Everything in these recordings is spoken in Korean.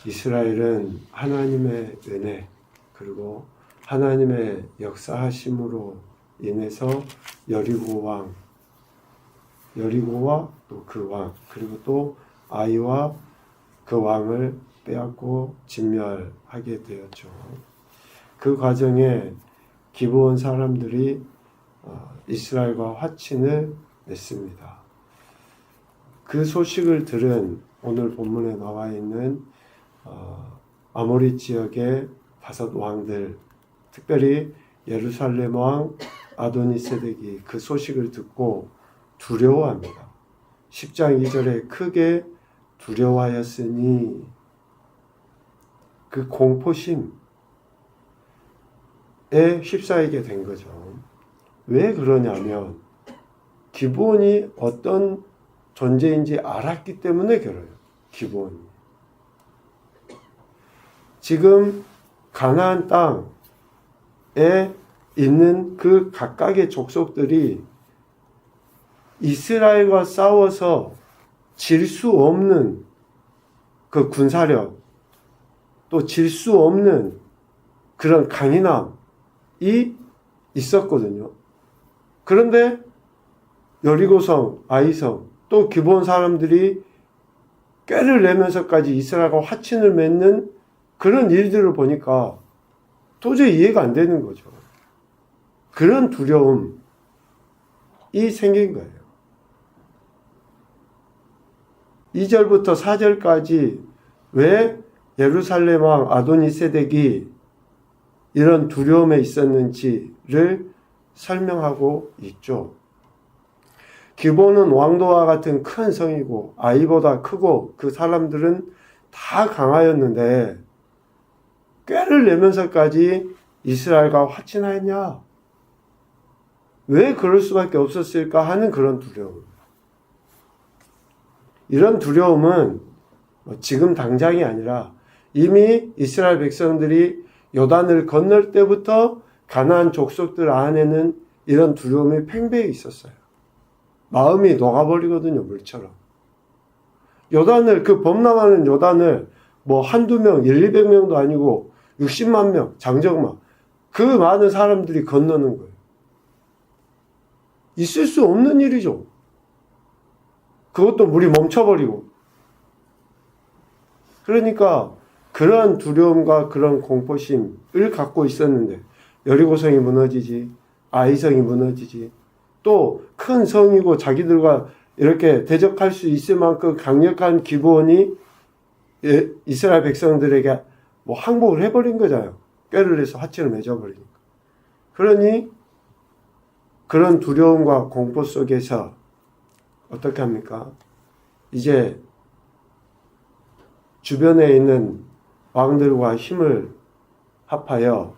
이스라엘은 하나님의 은혜 그리고 하나님의 역사하심으로 인해서 여리고와 또 그 왕 그리고 또 아이와 그 왕을 빼앗고 진멸하게 되었죠. 그 과정에 기브온 사람들이 이스라엘과 화친을 맺습니다. 그 소식을 들은 오늘 본문에 나와 있는 아모리 지역의 다섯 왕들, 특별히 예루살렘 왕 아도니세덱이 그 소식을 듣고 두려워합니다. 10장 2절에 크게 두려워하였으니 그 공포심에 휩싸이게 된 거죠. 왜 그러냐면 기브온이 어떤 존재인지 알았기 때문에 그래요. 기브온이. 지금 가나안 땅에 있는 그 각각의 족속들이 이스라엘과 싸워서 질 수 없는 그 군사력, 또 질 수 없는 그런 강인함이 있었거든요. 그런데 여리고성, 아이성, 또 기브온 사람들이 꾀를 내면서까지 이스라엘과 화친을 맺는 그런 일들을 보니까 도저히 이해가 안 되는 거죠. 그런 두려움이 생긴 거예요. 2절부터 4절까지 왜 예루살렘 왕 아도니세덱이 이런 두려움에 있었는지를 설명하고 있죠. 기브온은 왕도와 같은 큰 성이고 아이보다 크고 그 사람들은 다 강하였는데 꾀를 내면서까지 이스라엘과 화친하였냐? 왜 그럴 수밖에 없었을까 하는 그런 두려움. 이런 두려움은 지금 당장이 아니라 이미 이스라엘 백성들이 요단을 건널 때부터 가나안 족속들 안에는 이런 두려움이 팽배해 있었어요. 마음이 녹아버리거든요, 물처럼. 요단을, 그 범람하는 요단을 뭐 한두 명, 200명도 아니고 60만 명, 장정마, 그 많은 사람들이 건너는 거예요. 있을 수 없는 일이죠. 그것도 물이 멈춰버리고. 그러니까 그러한 두려움과 그런 공포심을 갖고 있었는데 여리고성이 무너지지, 아이성이 무너지지, 또 큰 성이고 자기들과 이렇게 대적할 수 있을 만큼 강력한 기브온이 이스라엘 백성들에게 뭐 항복을 해버린 거잖아요. 꾀를 내서 화친을 맺어버리니까. 그러니 그런 두려움과 공포 속에서 어떻게 합니까? 이제 주변에 있는 왕들과 힘을 합하여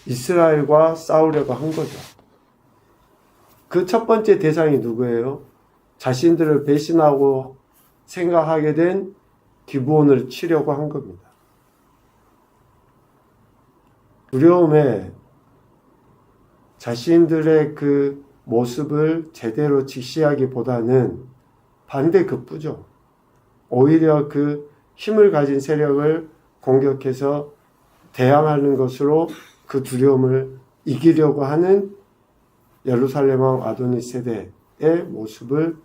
이스라엘과 싸우려고 한 거죠. 그 첫 번째 대상이 누구예요? 자신들을 배신하고 생각하게 된 기브온을 치려고 한 겁니다. 두려움에 자신들의 그 모습을 제대로 직시하기보다는 반대급부죠. 오히려 그 힘을 가진 세력을 공격해서 대항하는 것으로 그 두려움을 이기려고 하는 예루살렘 왕 아도니세덱의 모습을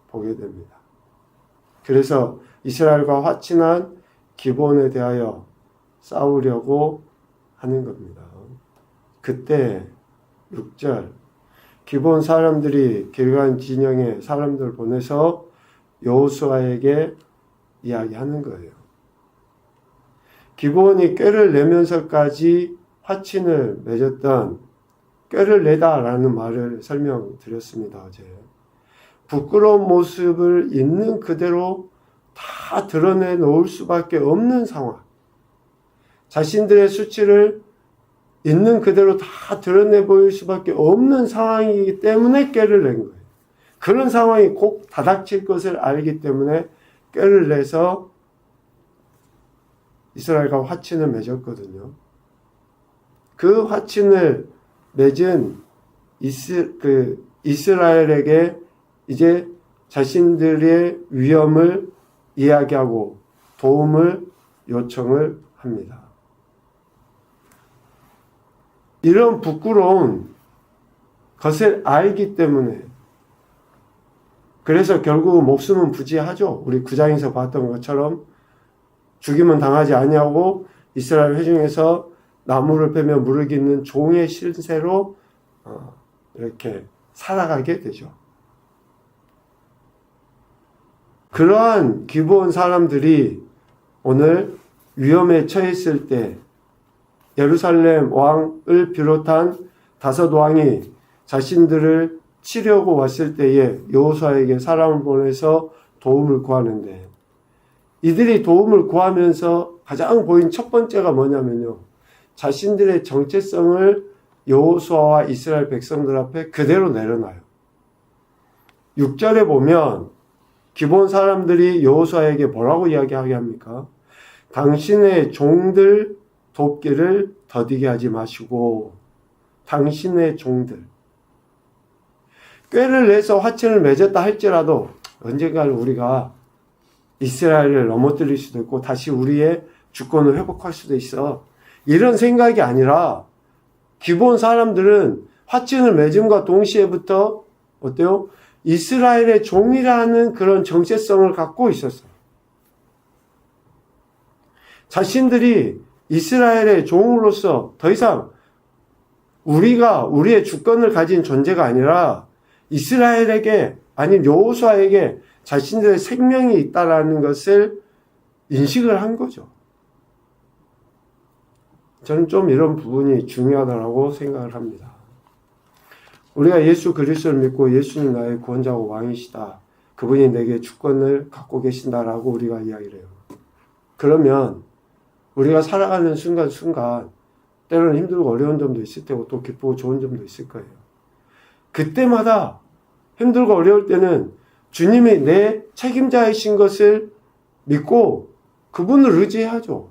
보게 됩니다. 그래서 이스라엘과 화친한 기브온에 대하여 싸우려고 하는 겁니다. 그때 6절 기브온 사람들이 길간 진영에 사람들 보내서 여호수아에게 이야기하는 거예요. 기브온이 꾀를 내면서까지 화친을 맺었던 꾀를 내다라는 말을 설명드렸습니다. 어제. 부끄러운 모습을 있는 그대로 다 드러내 놓을 수밖에 없는 상황. 자신들의 수치를 있는 그대로 다 드러내 보일 수밖에 없는 상황이기 때문에 꾀를 낸 거예요. 그런 상황이 꼭 다닥칠 것을 알기 때문에 꾀를 내서 이스라엘과 화친을 맺었거든요. 그 화친을 맺은 이스라엘에게 이제 자신들의 위험을 이야기하고 도움을 요청을 합니다. 이런 부끄러운 것을 알기 때문에 그래서 결국 목숨은 부지하죠. 우리 9장에서 봤던 것처럼 죽임은 당하지 아니하고 이스라엘 회중에서 나무를 베며 물을 깃는 종의 신세로 이렇게 살아가게 되죠. 그러한 기브온 사람들이 오늘 위험에 처했을 때 예루살렘 왕을 비롯한 5 왕이 자신들을 치려고 왔을 때에 여호수아에게 사람을 보내서 도움을 구하는데 이들이 도움을 구하면서 가장 보인 첫 번째가 뭐냐면요. 자신들의 정체성을 여호수아와 이스라엘 백성들 앞에 그대로 내려놔요. 6절에 보면 기본 사람들이 여호수아에게 뭐라고 이야기하게 합니까? 당신의 종들 돕기를 더디게 하지 마시고 당신의 종들 꾀를 내서 화친을 맺었다 할지라도 언젠가 우리가 이스라엘을 넘어뜨릴 수도 있고 다시 우리의 주권을 회복할 수도 있어. 이런 생각이 아니라 기본 사람들은 화친을 맺음과 동시에부터 어때요? 이스라엘의 종이라는 그런 정체성을 갖고 있었어요. 자신들이 이스라엘의 종으로서 더 이상 우리가 우리의 주권을 가진 존재가 아니라 이스라엘에게 아니면 여호수아에게 자신들의 생명이 있다라는 것을 인식을 한 거죠. 저는 좀 이런 부분이 중요하다고 생각을 합니다. 우리가 예수 그리스도를 믿고 예수님 나의 구원자고 왕이시다. 그분이 내게 주권을 갖고 계신다라고 우리가 이야기를 해요. 그러면 우리가 살아가는 순간순간 때로는 힘들고 어려운 점도 있을 테고 또 기쁘고 좋은 점도 있을 거예요. 그때마다 힘들고 어려울 때는 주님이 내 책임자이신 것을 믿고 그분을 의지해야죠.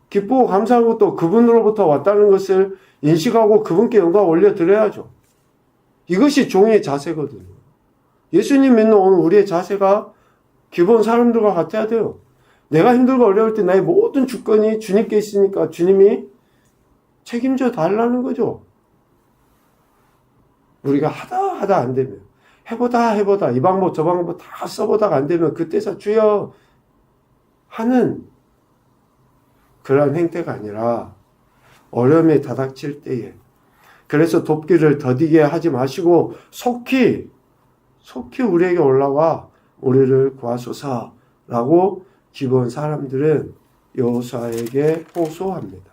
기쁘고 감사한 것도 그분으로부터 왔다는 것을 인식하고 그분께 영광 올려드려야죠. 이것이 종의 자세거든요. 예수님 믿는 오늘 우리의 자세가 기본 사람들과 같아야 돼요. 내가 힘들고 어려울 때 나의 모든 주권이 주님께 있으니까 주님이 책임져 달라는 거죠. 우리가 하다 안 되면 해보다 이 방법 저 방법 다 써보다가 안 되면 그때서 주여 하는 그러한 행태가 아니라 어려움에 다닥칠 때에 그래서 돕기를 더디게 하지 마시고 속히 우리에게 올라와 우리를 구하소서라고 기본 사람들은 여호수아에게 호소합니다.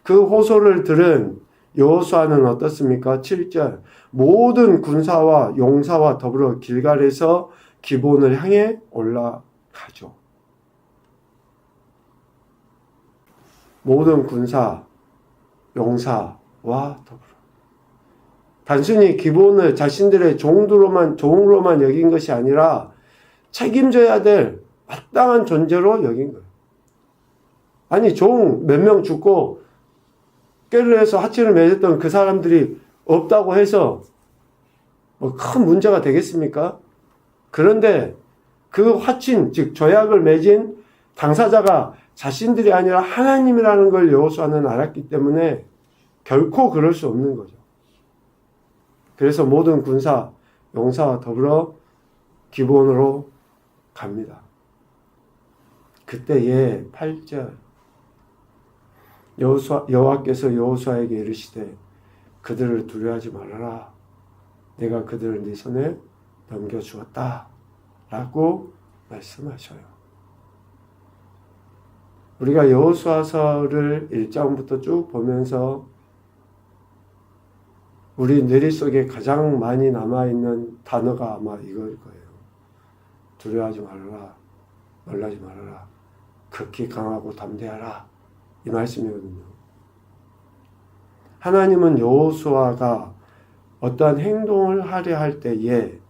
그 호소를 들은 여호수아는 어떻습니까? 7절 모든 군사와 용사와 더불어 길갈에서 기본을 향해 올라가죠. 모든 군사, 용사와 더불어 단순히 기본을 자신들의 종으로만 여긴 것이 아니라 책임져야 될 마땅한 존재로 여긴 거예요. 아니 종 몇 명 죽고 꾀를 해서 화친을 맺었던 그 사람들이 없다고 해서 뭐 큰 문제가 되겠습니까? 그런데 그 화친 즉 조약을 맺은 당사자가 자신들이 아니라 하나님이라는 걸 여호수아는 알았기 때문에 결코 그럴 수 없는 거죠. 그래서 모든 군사, 용사와 더불어 기본으로 갑니다. 그때에 8절 여호와께서 여호수아에게 이르시되 그들을 두려워하지 말아라. 내가 그들을 네 손에 넘겨주었다. 라고 말씀하셔요. 우리가 여호수아서를 1장부터 쭉 보면서 우리 뇌리 속에 가장 많이 남아있는 단어가 아마 이거일 거예요. 두려워하지 말아라. 놀라지 말아라. 극히 강하고 담대하라. 이 말씀이거든요. 하나님은 여호수아가 어떠한 행동을 하려 할 때에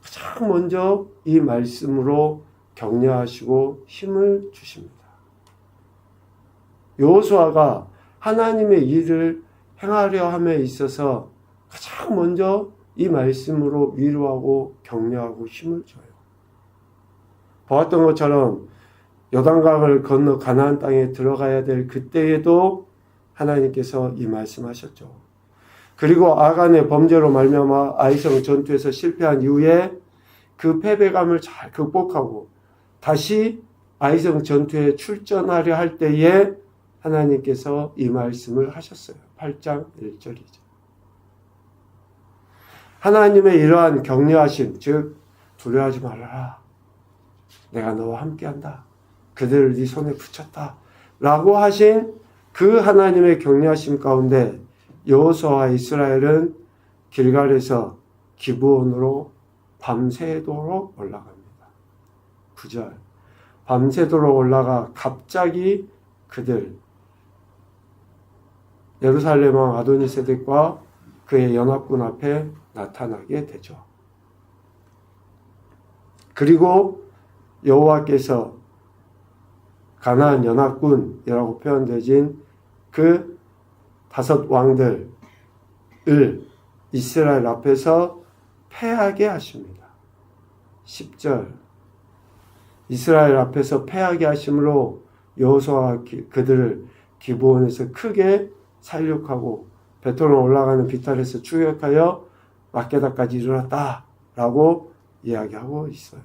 가장 먼저 이 말씀으로 격려하시고 힘을 주십니다. 여호수아가 하나님의 일을 행하려 함에 있어서 가장 먼저 이 말씀으로 위로하고 격려하고 힘을 줘요. 보았던 것처럼 요단강을 건너 가나안 땅에 들어가야 될 그때에도 하나님께서 이 말씀하셨죠. 그리고 아간의 범죄로 말미암아 아이성 전투에서 실패한 이후에 그 패배감을 잘 극복하고 다시 아이성 전투에 출전하려 할 때에 하나님께서 이 말씀을 하셨어요. 8장 1절이죠. 하나님의 이러한 격려하심, 즉 두려워하지 말아라. 내가 너와 함께한다. 그들을 네 손에 붙였다. 라고 하신 그 하나님의 격려하심 가운데 여호수아와 이스라엘은 길갈에서 기브온으로 밤새도록 올라갑니다. 9절. 밤새도록 올라가 갑자기 그들 예루살렘 왕 아도니세덱과 그의 연합군 앞에 나타나게 되죠. 그리고 여호와께서 가나안 연합군이라고 표현되진 그 5 왕들을 이스라엘 앞에서 패하게 하십니다. 10절. 이스라엘 앞에서 패하게 하심으로 여호수아가 그들을 기브온에서 크게 살육하고 베토로 올라가는 비탈에서 추격하여 막게다까지 이르렀다라고 이야기하고 있어요.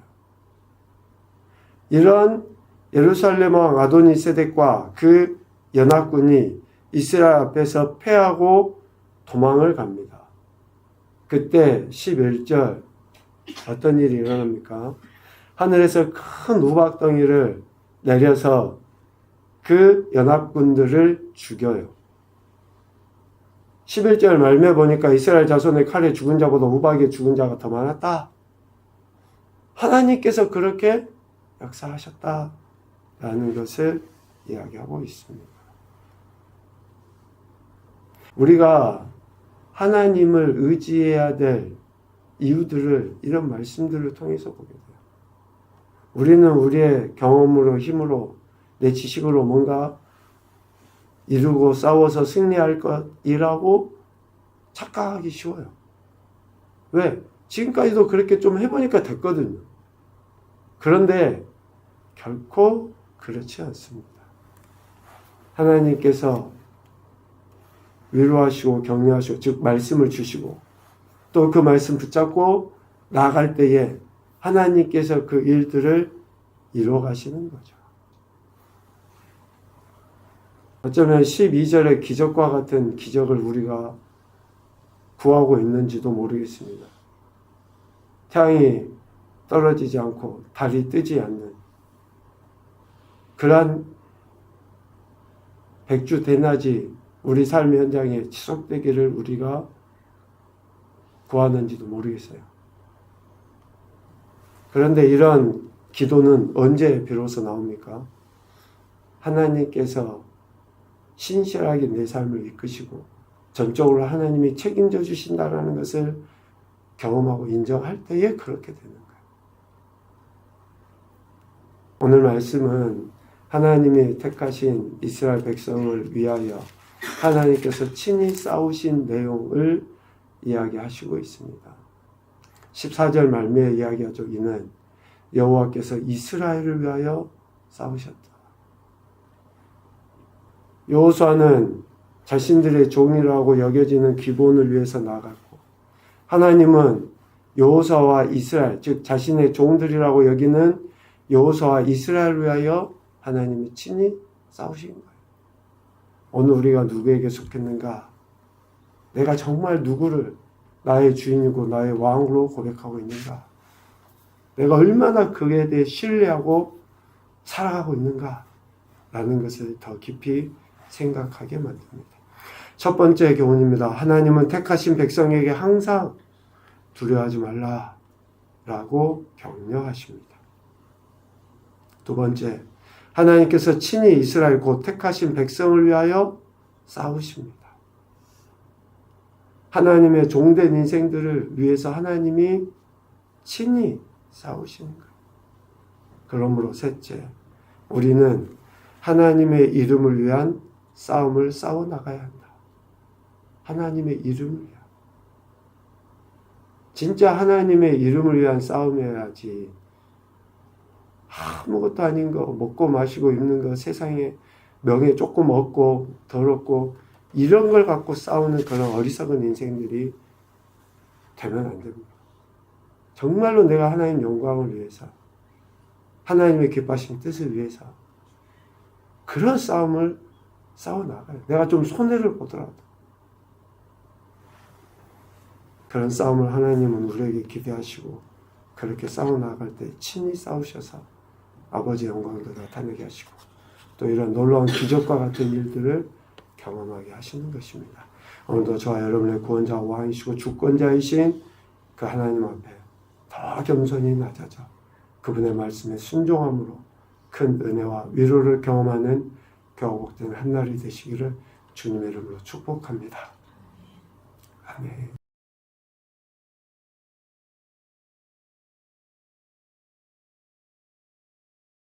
이런 예루살렘 왕 아도니세덱과 그 연합군이 이스라엘 앞에서 패하고 도망을 갑니다. 그때 11절 어떤 일이 일어납니까? 하늘에서 큰 우박덩이를 내려서 그 연합군들을 죽여요. 11절 말미에 보니까 이스라엘 자손의 칼에 죽은 자보다 우박에 죽은 자가 더 많았다. 하나님께서 그렇게 역사하셨다라는 것을 이야기하고 있습니다. 우리가 하나님을 의지해야 될 이유들을 이런 말씀들을 통해서 보게 돼요. 우리는 우리의 경험으로 힘으로 내 지식으로 뭔가 이루고 싸워서 승리할 것이라고 착각하기 쉬워요. 왜? 지금까지도 그렇게 좀 해보니까 됐거든요. 그런데 결코 그렇지 않습니다. 하나님께서 위로하시고 격려하시고 즉 말씀을 주시고 또 그 말씀 붙잡고 나아갈 때에 하나님께서 그 일들을 이루어 가시는 거죠. 어쩌면 12절의 기적과 같은 기적을 우리가 구하고 있는지도 모르겠습니다. 태양이 떨어지지 않고 달이 뜨지 않는 그러한 백주 대낮이 우리 삶의 현장에 지속되기를 우리가 구하는지도 모르겠어요. 그런데 이런 기도는 언제 비로소 나옵니까? 하나님께서 신실하게 내 삶을 이끄시고 전적으로 하나님이 책임져 주신다는 것을 경험하고 인정할 때에 그렇게 되는 거예요. 오늘 말씀은 하나님이 택하신 이스라엘 백성을 위하여 하나님께서 친히 싸우신 내용을 이야기하시고 있습니다. 14절 말미에 이야기하죠. 이는 여호와께서 이스라엘을 위하여 싸우셨다. 여호수아는 자신들의 종이라고 여겨지는 기본을 위해서 나갔고 하나님은 여호수아와 이스라엘 즉 자신의 종들이라고 여기는 여호수아와 이스라엘을 위하여 하나님이 친히 싸우신 거예요. 오늘 우리가 누구에게 속했는가? 내가 정말 누구를 나의 주인이고 나의 왕으로 고백하고 있는가? 내가 얼마나 그에 대해 신뢰하고 살아가고 있는가? 라는 것을 더 깊이 생각하게 만듭니다. 첫 번째 교훈입니다. 하나님은 택하신 백성에게 항상 두려워하지 말라 라고 격려하십니다. 두 번째, 하나님께서 친히 이스라엘 곧 택하신 백성을 위하여 싸우십니다. 하나님의 종된 인생들을 위해서 하나님이 친히 싸우시는 거예요. 그러므로 셋째, 우리는 하나님의 이름을 위한 싸움을 싸워나가야 한다. 하나님의 이름을 위한. 진짜 하나님의 이름을 위한 싸움이어야지 아무것도 아닌 거, 먹고 마시고 입는 거, 세상에 명예 조금 얻고 더럽고 이런 걸 갖고 싸우는 그런 어리석은 인생들이 되면 안 됩니다. 정말로 내가 하나님 영광을 위해서, 하나님의 기뻐하신 뜻을 위해서 그런 싸움을 싸워나가요. 내가 좀 손해를 보더라도 그런 싸움을 하나님은 우리에게 기대하시고 그렇게 싸워나갈 때 친히 싸우셔서 아버지의 영광을 나타내게 하시고 또 이런 놀라운 기적과 같은 일들을 경험하게 하시는 것입니다. 오늘도 저와 여러분의 구원자 왕이시고 주권자이신 그 하나님 앞에 더 겸손히 낮아져 그분의 말씀에 순종함으로 큰 은혜와 위로를 경험하는 교복된 한날이 되시기를 주님의 이름으로 축복합니다. 아멘.